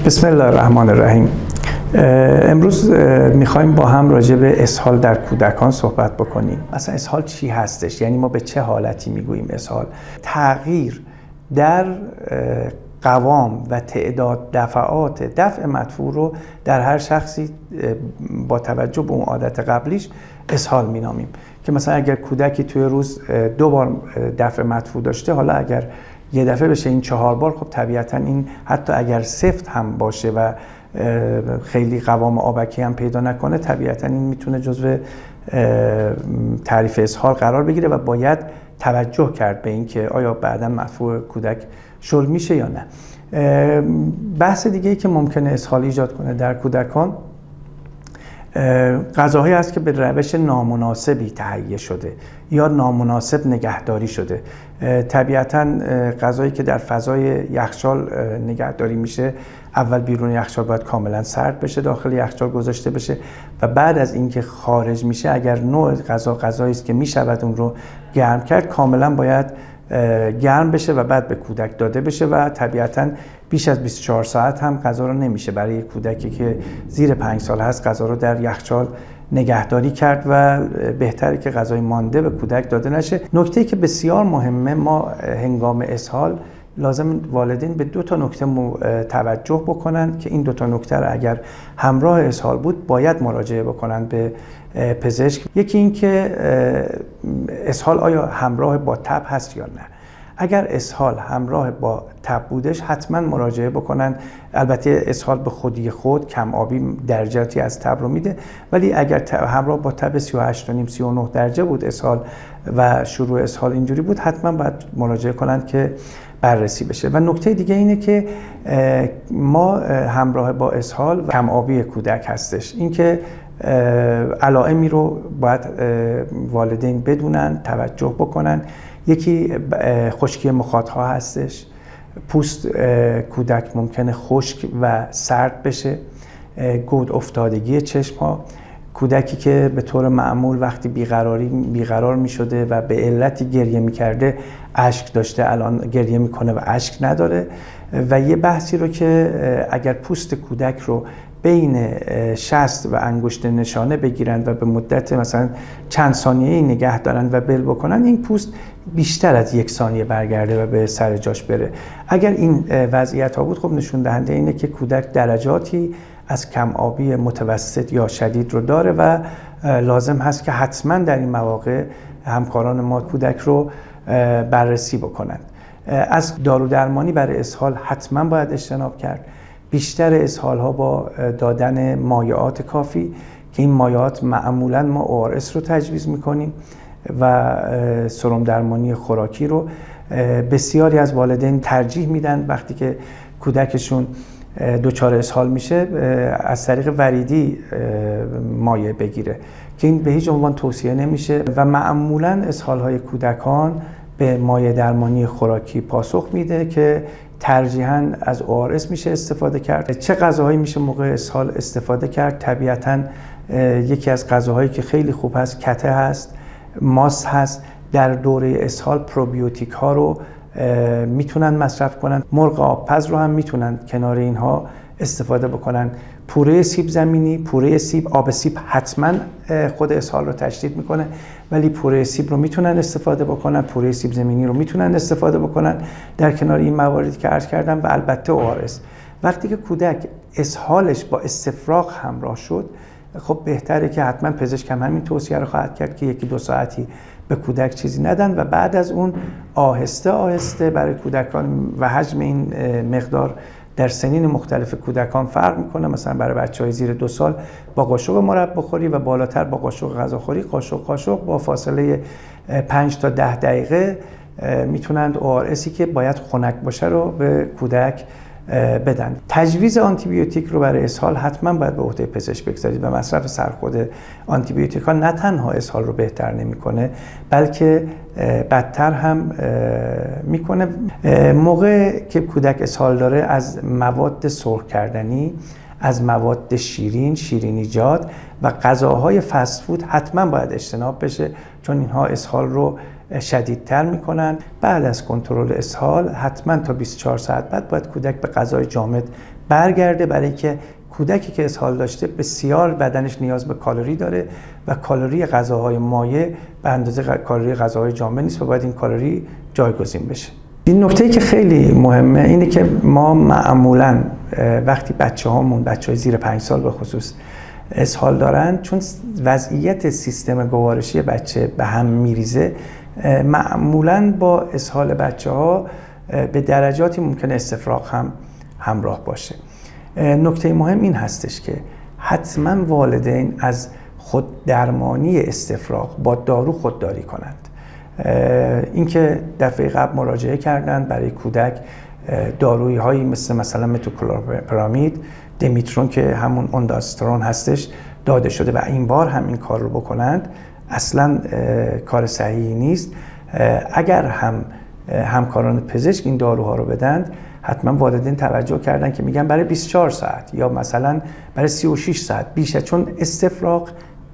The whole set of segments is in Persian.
بسم الله الرحمن الرحیم. امروز میخوایم با هم راجع به اسهال در کودکان صحبت بکنیم. اصلا اسهال چی هستش؟ یعنی ما به چه حالتی میگوییم اسهال؟ تغییر در قوام و تعداد دفعات دفع مدفوع رو در هر شخصی با توجه به اون عادت قبلیش اسهال مینامیم. که مثلا اگر کودکی توی روز 2 بار دفع مدفوع داشته، حالا اگر یه دفعه بشه این 4 بار، خب طبیعتا این حتی اگر سفت هم باشه و خیلی قوام آبکی هم پیدا نکنه، طبیعتا این میتونه جزو تعریف اسهال قرار بگیره و باید توجه کرد به این که آیا بعدا مدفوع کودک شل میشه یا نه. بحث دیگه ای که ممکنه اسهال ایجاد کنه در کودکان، غذاهایی هست که به روش نامناسبی تهیه شده یا نامناسب نگهداری شده. طبیعتاً غذایی که در فضای یخچال نگهداری میشه، اول بیرون یخچال باید کاملا سرد بشه، داخل یخچال گذاشته بشه و بعد از اینکه خارج میشه، اگر نوع غذایی است که میشود اون رو گرم کرد، کاملا باید گرم بشه و بعد به کودک داده بشه و طبیعتاً بیش از 24 ساعت هم غذا رو نمیشه برای یک کودکی که زیر 5 سال هست غذا رو در یخچال نگهداری کرد و بهتره که غذای مانده به کودک داده نشه. نکته‌ای که بسیار مهمه، ما هنگام اسهال لازم والدین به 2 تا نکته توجه بکنن که این 2 تا نکته رو اگر همراه اسهال بود باید مراجعه بکنن به پزشک. یکی این که اسهال آیا همراه با تب هست یا نه. اگر اسهال همراه با تب بودش، حتما مراجعه بکنن. البته اسهال به خودی خود کم آبی درجاتی از تب رو میده، ولی اگر همراه با تب 38.5 39 درجه بود اسهال و شروع اسهال اینجوری بود، حتما باید مراجعه کنن که بررسی بشه. و نکته دیگه اینه که ما همراه با اسهال کم آبی کودک هستش. اینکه علائمی رو باید والدین بدونن، توجه بکنن. یکی خشکی مخاطها هستش، پوست کودک ممکنه خشک و سرد بشه، گود افتادگی چشم ها، کودکی که به طور معمول وقتی بیقرار می شده و به علتی گریه می کرده اشک داشته، الان گریه می کنه و اشک نداره. و یه بحثی رو که اگر پوست کودک رو بین شست و انگشت نشانه بگیرن و به مدت مثلا چند ثانیه‌ای نگه دارن و بل بکنن، این پوست بیشتر از 1 ثانیه برگرده و به سر جاش بره. اگر این وضعیت ها بود، خب نشون دهنده اینه که کودک درجاتی از کم آبی متوسط یا شدید رو داره و لازم هست که حتما در این مواقع همکاران ما کودک رو بررسی بکنن. از دارو درمانی برای اسهال حتما باید اجتناب کرد. بیشتر اسهال ها با دادن مایعات کافی، که این مایعات معمولا ما ORS رو تجویز میکنیم و سرم درمانی خوراکی رو بسیاری از والدین ترجیح میدن وقتی که کودکشون دچار اسهال میشه از طریق وریدی مایع بگیره، که این به هیچ عنوان توصیه نمیشه و معمولا اسهال های کودکان به مایع درمانی خوراکی پاسخ میده که ترجیحاً از ORS میشه استفاده کرد. چه غذاهایی میشه موقع اسهال استفاده کرد؟ طبیعتاً یکی از غذاهایی که خیلی خوب هست کته هست، ماست هست. در دوره اسهال پروبیوتیک ها رو میتونن مصرف کنن. مرغ آبپز رو هم میتونن کنار اینها استفاده بکنن. پوره سیب زمینی، پوره سیب، آب سیب حتما خود اسهال رو تشدید میکنه، ولی پوره سیب رو میتونن استفاده بکنن، پوره سیب زمینی رو میتونن استفاده بکنن در کنار این مواردی که عرض کردم و البته ORS. وقتی که کودک اسهالش با استفراغ همراه شد، خب بهتره که حتما پزشک هم همین توصیه رو خواهد کرد که 1-2 ساعتی به کودک چیزی ندن و بعد از اون آهسته آهسته برای کودکان و حجم این مقدار در سنین مختلف کودکان فرق میکنه. مثلا برای بچهای زیر 2 سال با قاشق مربا خوری و بالاتر با قاشق غذاخوری، قاشق با فاصله 5 تا 10 دقیقه میتونند ORSی که باید خنک باشه رو به کودک بدن. تجویز آنتیبیوتیک رو برای اسهال حتما باید به عهده پزشک بگذارید و مصرف سرخود آنتیبیوتیک ها نه تنها اسهال رو بهتر نمیکنه، بلکه بدتر هم میکنه. موقع که کودک اسهال داره، از مواد سرخ کردنی، از مواد شیرین، شیرینیجات و غذاهای فست فود حتما باید اجتناب بشه، چون اینها اسهال رو شدیدتر میکنن. بعد از کنترل اسهال حتما تا 24 ساعت بعد باید کودک به غذای جامد برگرده، برای اینکه کودکی که اسهال داشته بسیار بدنش نیاز به کالری داره و کالری غذاهای مایع به اندازه کالری غذاهای جامد نیست و باید این کالری جایگزین بشه. این نکته‌ای که خیلی مهمه اینه که ما معمولاً وقتی بچه‌های زیر 5 سال به خصوص اسهال دارن، چون وضعیت سیستم گوارشی بچه به هم میریزه، معمولاً با اسهال بچه‌ها به درجاتی ممکنه استفراغ هم همراه باشه. نکته مهم این هستش که حتما والدین از خود درمانی استفراغ با دارو خودداری کنند. اینکه دفعه قبل مراجعه کردن برای کودک دارویی هایی مثلا متوکلوپرامید، دمیترون که همون اونداسترون هستش داده شده و این بار هم این کار رو بکنند، اصلا کار صحیحی نیست. اگر همکاران پزشک این داروها رو بدند، حتما والدین توجه کردن که میگن برای 24 ساعت یا مثلا برای 36 ساعت بیشه، چون استفراغ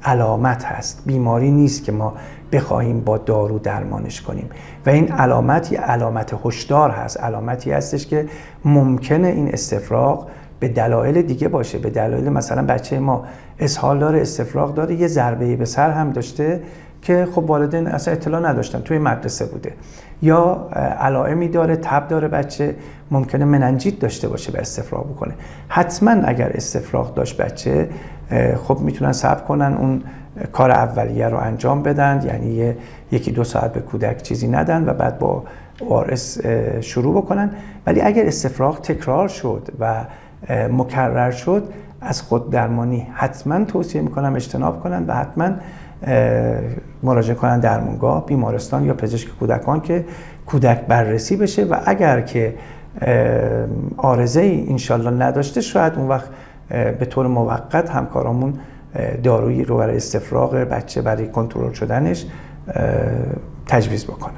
علامت هست، بیماری نیست که ما بخواهیم با دارو درمانش کنیم و این علامت یه علامت هشدار هست، علامتی هستش که ممکنه این استفراغ به دلایل دیگه باشه، به دلایل مثلا بچه ما اسهال داره، استفراغ داره، یه ضربه به سر هم داشته که خب والدین اصلا اطلاع نداشتن، توی مدرسه بوده، یا علائمی داره، تب داره بچه، ممکنه مننجیت داشته باشه به استفراغ بکنه. حتما اگر استفراغ داشت بچه، خب میتونن صبر کنن اون کار اولیه رو انجام بدن، یعنی 1-2 ساعت به کودک چیزی ندن و بعد با ORS شروع بکنن. ولی اگر استفراغ تکرار شد و مکرر شد، از خود درمانی حتما توصیه میکنم اجتناب کنن و حتما مراجعه کنن درمانگاه، بیمارستان یا پزشک کودکان که کودک بررسی بشه و اگر که عارضه‌ای انشالله نداشته، شاید اون وقت به طور موقت همکارامون دارویی رو برای استفراغ بچه برای کنترل شدنش تجویز بکنن.